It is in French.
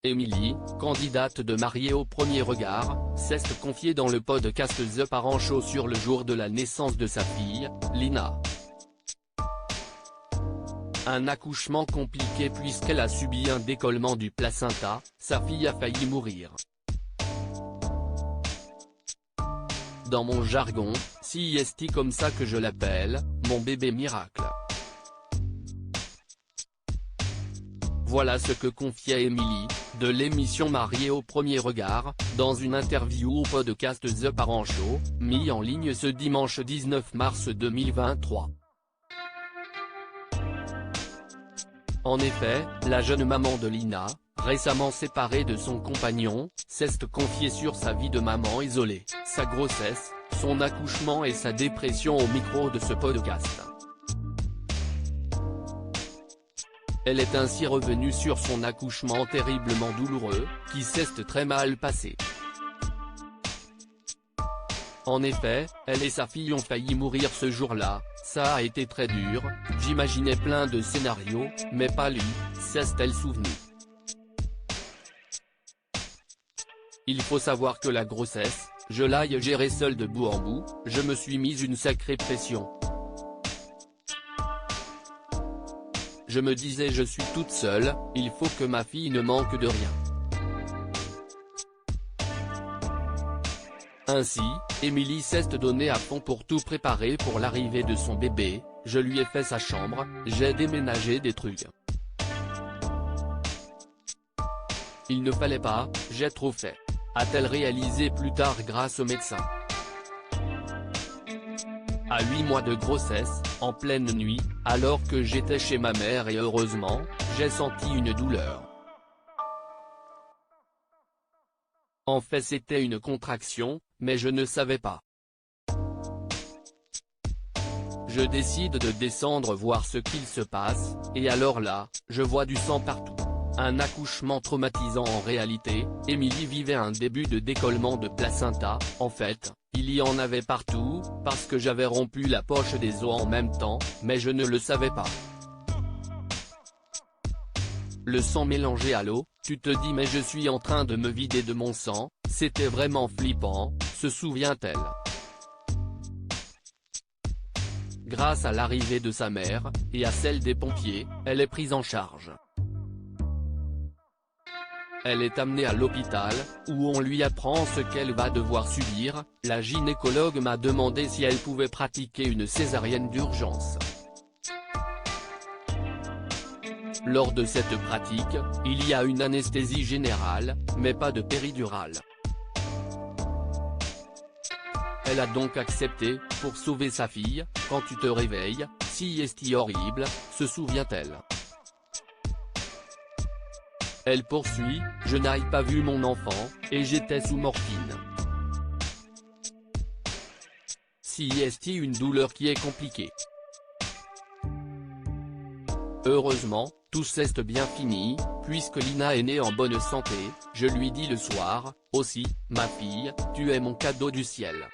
Émilie, candidate de Mariée au premier regard, s'est confiée dans le podcast The Parent Show sur le jour de la naissance de sa fille, Lina. Un accouchement compliqué puisqu'elle a subi un décollement du placenta, sa fille a failli mourir. Dans mon jargon, c'est comme ça que je l'appelle, mon bébé miracle. Voilà ce que confiait Émilie, de l'émission Mariée au premier regard, dans une interview au podcast The Parent Show, mis en ligne ce dimanche 19 mars 2023. En effet, la jeune maman de Lina, récemment séparée de son compagnon, s'est confiée sur sa vie de maman isolée, sa grossesse, son accouchement et sa dépression au micro de ce podcast. Elle est ainsi revenue sur son accouchement terriblement douloureux, qui s'est très mal passé. En effet, elle et sa fille ont failli mourir ce jour-là, ça a été très dur, j'imaginais plein de scénarios, mais pas lui, s'est-elle souvenue. Il faut savoir que la grossesse, je l'ai gérée seule de bout en bout, je me suis mise une sacrée pression. Je me disais je suis toute seule, il faut que ma fille ne manque de rien. Ainsi, Émilie s'est donnée à fond pour tout préparer pour l'arrivée de son bébé, je lui ai fait sa chambre, j'ai déménagé des trucs. Il ne fallait pas, j'ai trop fait. A-t-elle réalisé plus tard grâce au médecin. À 8 mois de grossesse, en pleine nuit, alors que j'étais chez ma mère et heureusement, j'ai senti une douleur. En fait c'était une contraction, mais je ne savais pas. Je décide de descendre voir ce qu'il se passe, et alors là, je vois du sang partout. Un accouchement traumatisant en réalité, Émilie vivait un début de décollement de placenta, en fait, il y en avait partout, parce que j'avais rompu la poche des os en même temps, mais je ne le savais pas. Le sang mélangé à l'eau, tu te dis mais je suis en train de me vider de mon sang, c'était vraiment flippant, se souvient-elle. Grâce à l'arrivée de sa mère, et à celle des pompiers, elle est prise en charge. Elle est amenée à l'hôpital, où on lui apprend ce qu'elle va devoir subir, la gynécologue m'a demandé si elle pouvait pratiquer une césarienne d'urgence. Lors de cette pratique, il y a une anesthésie générale, mais pas de péridurale. Elle a donc accepté, pour sauver sa fille, quand tu te réveilles, c'est horrible, se souvient-elle. Elle poursuit, je n'ai pas vu mon enfant, et j'étais sous morphine. C'est une douleur qui est compliquée. Heureusement, tout s'est bien fini, puisque Lina est née en bonne santé, je lui dis le soir, aussi, ma fille, tu es mon cadeau du ciel.